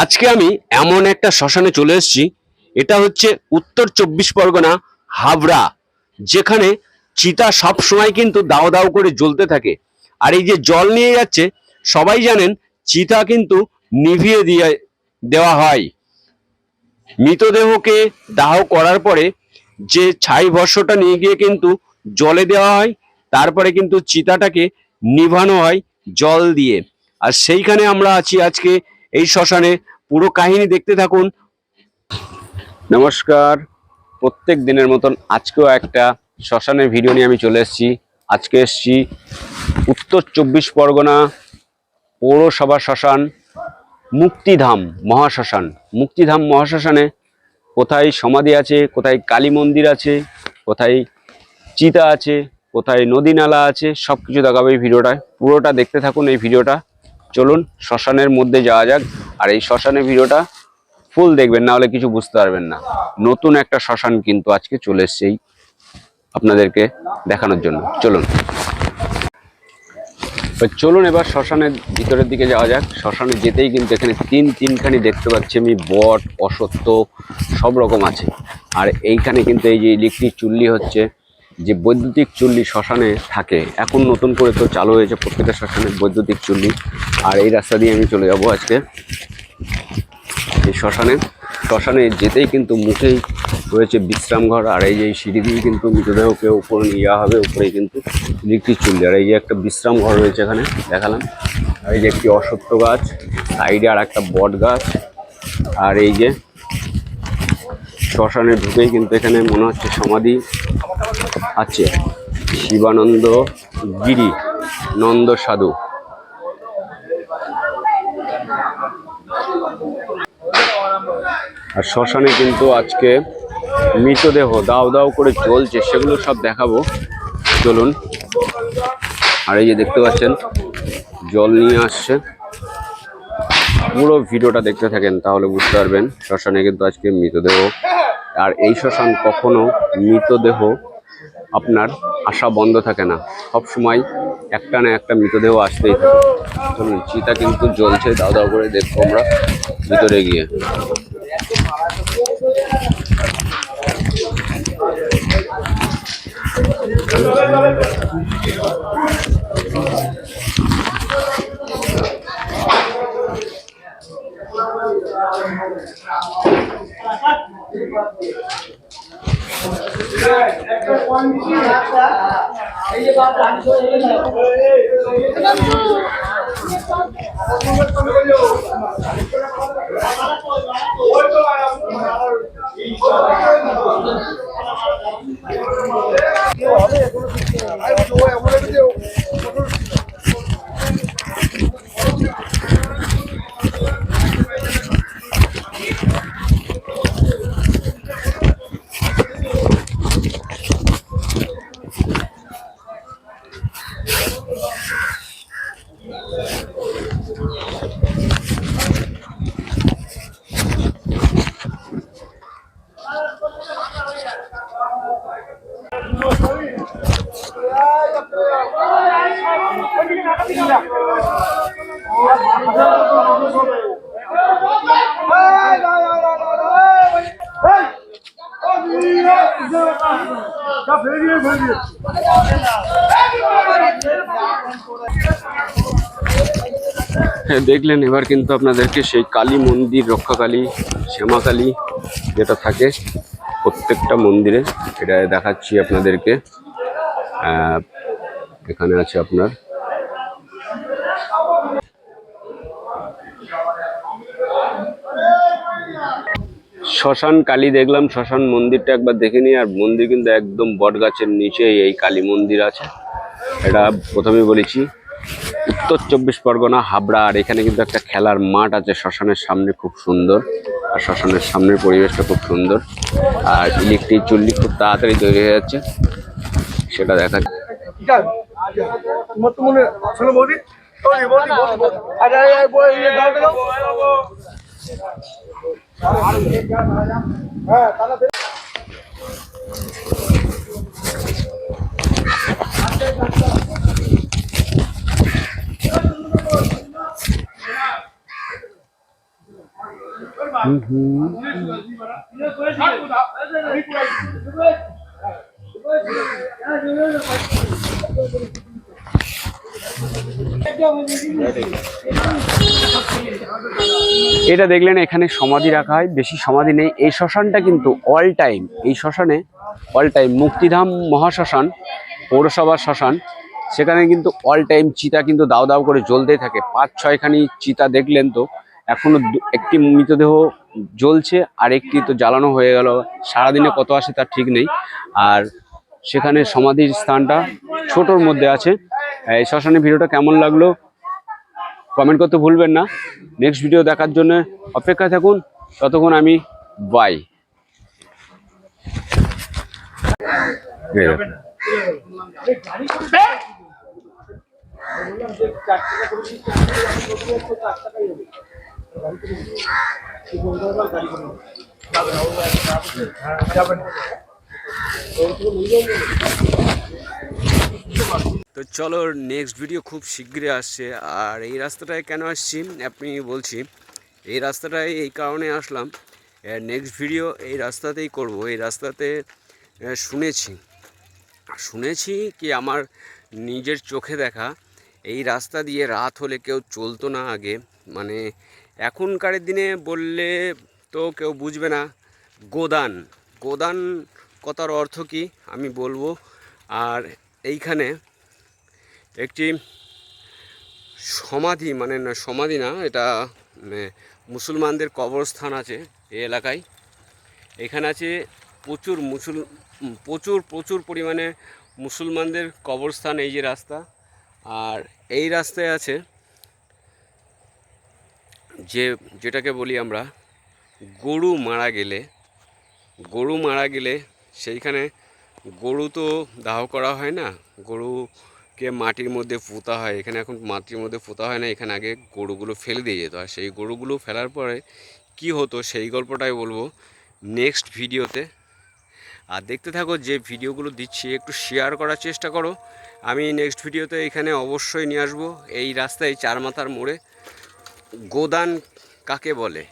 আজকে আমি এমন একটা শ্মশানে চলে এসেছি। এটা হচ্ছে উত্তর 24 পরগনা হাবড়া, যেখানে চিতা সব সময় কিন্তু দাও দাও করে জ্বলতে থাকে। আর এই যে জল নিয়ে যাচ্ছে, সবাই জানেন চিতা কিন্তু নিভিয়ে দিয়ে দেওয়া হয়। মৃতদেহকে দাহ করার পরে যে ছাই ভস্মটা নিয়ে গিয়ে কিন্তু জলে দেওয়া হয়, তারপরে কিন্তু চিতাটাকে নিভানো হয় জল দিয়ে। আর সেইখানে আমরা আছি আজকে এই শ্মশানে। পুরো কাহিনী দেখতে থাকুন। নমস্কার, প্রত্যেক দিনের মতন আজকেও একটা শ্মশানের ভিডিও নিয়ে আমি চলে এসেছি। আজকে এসেছি উত্তর 24 পরগনা পৌরসভা শ্মশান মুক্তিধাম মহাশ্মশান। মুক্তিধাম মহাশ্মশানে কোথায় সমাধি আছে, কোথায় কালী মন্দির আছে, কোথায় চিতা আছে, কোথায় নদী নালা আছে, সব কিছু দেখাবো এই ভিডিওটায়। পুরোটা দেখতে থাকুন এই ভিডিওটা। চলুন শ্মশানের মধ্যে যাওয়া যাক। আর এই শ্মশানের ভিডিওটা ফুল দেখবেন, না হলে কিছু বুঝতে পারবেন না। নতুন একটা শ্মশান কিন্তু আজকে চলে এসেছে আপনাদেরকে দেখানোর জন্য। চলুন এবার শ্মশানের ভিতরের দিকে যাওয়া যাক। শ্মশানে যেতেই কিন্তু এখানে তিনখানি দেখতে পাচ্ছি আমি, বট, অশ্বত্থ সব রকম আছে। আর এইখানে কিন্তু এই যে ইলেকট্রিক চুল্লি হচ্ছে, যে বৈদ্যুতিক চুল্লি শ্মশানে থাকে, এখন নতুন করে তো চালু হয়েছে প্রত্যেকটা শ্মশানে বৈদ্যুতিক চুল্লি। আর এই রাস্তা দিয়ে আমি চলে যাব আজকে এই শ্মশানে যেতেই কিন্তু মুখেই রয়েছে বিশ্রাম ঘর। আর এই যে সিঁড়ি দিয়ে কিন্তু মৃতদেহকে উপরে নিয়ে যাওয়া হবে, উপরেই কিন্তু ইলেকট্রিক চুল্লি। আর এই যে একটা বিশ্রাম ঘর রয়েছে এখানে দেখালাম। আর এই যে একটি অশ্বত্থ গাছ, সাইডে আর একটা বট গাছ। আর এই যে শ্মশানে ঢুকেই কিন্তু এখানে মনে হচ্ছে সমাধি আছে শিবানন্দ গিরি নন্দ সাধু। আর শ্মশানে কিন্তু আজকে মৃতদেহ দাও দাও করে জ্বলছে, সেগুলো সব দেখাবো। চলুন। আর এই যে দেখতে পাচ্ছেন জল নিয়ে আসছে, পুরো ভিডিওটা দেখতে থাকেন তাহলে বুঝতে পারবেন। শ্মশানে কিন্তু আজকে মৃতদেহ, আর এই শ্মশান কখনো মৃতদেহ আপনার আসা বন্ধ থাকে না, সব সময় একটা না একটা মৃতদেহ আসতেই থাকে। চলুন, চিতা কিন্তু জ্বলছে দাও দাও করে, দেখবো আমরা ভিতরে গিয়ে। হ্যাঁ, দেখলেন। এবার কিন্তু আপনাদেরকে সেই কালী মন্দির, রক্ষাকালী, শ্যামাকালী যেটা থাকে প্রত্যেকটা মন্দিরে, এটা দেখাচ্ছি আপনাদেরকে। এখানে আছে আপনার শ্মশান কালী দেখলাম, শ্মশান মন্দিরটা একবার দেখে নিই। আর মন্দির কিন্তু একদম বট গাছের নিচে এই কালী মন্দির আছে। এটা প্রথমেই বলেছি উত্তর 24 পরগনা হাবড়া। আর এখানে কিন্তু একটা খেলার মাঠ আছে শ্মশানের সামনে, খুব সুন্দর। আর শ্মশানের সামনের পরিবেশটা খুব সুন্দর। আর ইলেকট্রিক চুল্লি খুব তাড়াতাড়ি তৈরি হয়ে যাচ্ছে, সেটা দেখা। এটা দেখলেন এখানে সমাধি রাখা হয়, বেশি সমাধি নেই। এই শ্মশানটা কিন্তু অল টাইম, এই শ্মশানে অল টাইম মুক্তিধাম মহাশ্মশান, পৌরসভার শ্মশান, সেখানে কিন্তু অল টাইম চিতা কিন্তু দাও দাও করে জ্বলতেই থাকে। 5-6খানি চিতা দেখলেন তো, এখনো একটি মৃতদেহ জ্বলছে, আর একটি তো জ্বালানো হয়ে গেল। সারাদিনে কত আসে তার ঠিক নেই। আর সেখানে সমাধির স্থানটা ছোটোর মধ্যে আছে। এই শ্মশানের ভিডিওটা কেমন লাগলো কমেন্ট করতে ভুলবেন না। নেক্সট ভিডিও দেখার জন্য অপেক্ষায় থাকুন। ততক্ষণ আমি বাই। তো চলো, নেক্সট ভিডিও খুব শীঘ্রই আসছে। আর এই রাস্তাটায় কেন আসছি আপনি বলছি, এই রাস্তাটায় এই কারণে আসলাম, নেক্সট ভিডিও এই রাস্তাতেই করব। এই রাস্তাতে শুনেছি কি আমার নিজের চোখে দেখা, এই রাস্তা দিয়ে রাত হলে কেউ চলতো না আগে। মানে এখনকার দিনে বললে তো কেউ বুঝবে না। গোদান, গোদান কথার অর্থ কি আমি বলবো। আর এইখানে একটি সমাধি, মানে না সমাধি না, এটা মুসলমানদের কবরস্থান আছে এই এলাকায়। এখানে আছে প্রচুর পরিমাণে মুসলমানদের কবরস্থান। এই যে রাস্তা, আর এই রাস্তায় আছে যেটাকে বলি আমরা গরু মারা গেলে সেইখানে গরু তো দাহ করা হয় না, গরুকে মাটির মধ্যে পোঁতা হয়। এখানে এখন মাটির মধ্যে পোঁতা হয় না, এখানে আগে গরুগুলো ফেলে দিয়ে যেত। আর সেই গরুগুলো ফেলার পরে কি হতো সেই গল্পটাই বলবো নেক্সট ভিডিওতে। আর দেখতে থাকো, যে ভিডিওগুলো দিচ্ছি একটু শেয়ার করার চেষ্টা করো। আমি নেক্সট ভিডিওতে এখানে অবশ্যই নিয়ে আসবো। এই রাস্তায় চারমাথার মোড়ে গোদান কাকে বলে,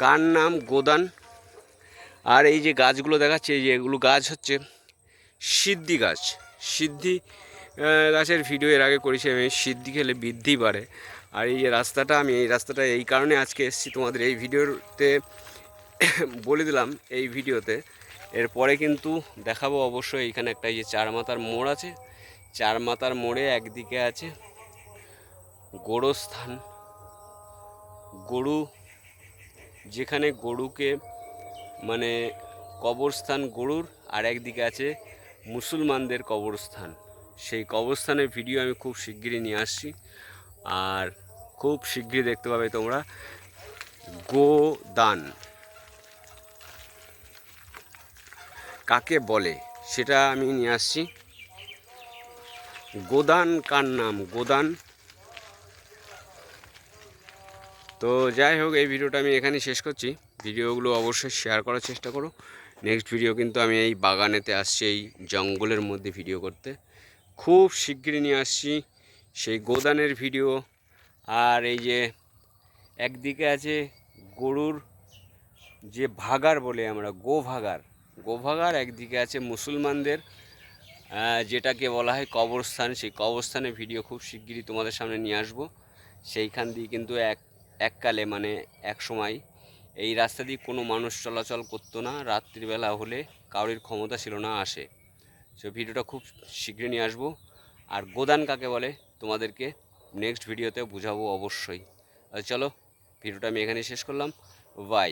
কার নাম গোদান। আর এই যে গাছগুলো দেখাচ্ছে, এই যে এগুলো গাছ হচ্ছে সিদ্ধি গাছ। সিদ্ধি গাছের ভিডিও এর আগে করেছি আমি, সিদ্ধি খেলে বৃদ্ধি বাড়ে। আর এই রাস্তাটা, আমি এই রাস্তাটা এই কারণে আজকে এসেছি তোমাদের এই ভিডিওতে বলে দিলাম। এই ভিডিওতে এরপরে কিন্তু দেখাবো অবশ্যই। এইখানে একটা এই যে চারমাথার মোড় আছে, চারমাথার মোড়ে একদিকে আছে গোরস্থান, গরু, যেখানে গরুকে মানে কবরস্থান গরুর, আর একদিকে আছে মুসলমানদের কবরস্থান। সেই কবরস্থানের ভিডিও আমি খুব শিগগিরই নিয়ে আসছি, আর খুব শিগগিরই দেখতে পাবে তোমরা। গোদান কাকে বলে সেটা আমি নিয়ে আসছি। গোদান কার নাম, গোদান। তো যাই হোক, এই ভিডিওটা আমি এখানেই শেষ করছি। ভিডিওগুলো অবশ্যই শেয়ার করার চেষ্টা করো। নেক্সট ভিডিও কিন্তু আমি এই বাগানেতে আসছি, এই জঙ্গলের মধ্যে ভিডিও করতে। খুব শিগগিরই নিয়ে আসছি সেই গোদানের ভিডিও। আর এই যে একদিকে আছে গরুর যে ভাগার বলে আমরা, গোভাগার, একদিকে আছে মুসলমানদের যেটাকে বলা হয় কবরস্থান। সেই কবরস্থানের ভিডিও খুব শিগগিরই তোমাদের সামনে নিয়ে আসবো। সেইখান দিয়ে কিন্তু এককালে মানে এক সময় এই রাস্তা দিয়ে কোনো মানুষ চলাচল করতো না, রাত্রিবেলা হলে কারোর ক্ষমতা ছিল না আসে। সো ভিডিওটা খুব শীঘ্রই নিয়ে আসবো। আর গোদান কাকে বলে তোমাদেরকে নেক্সট ভিডিওতে বুঝাবো অবশ্যই। চলো, ভিডিওটা আমি এখানে শেষ করলাম। বাই।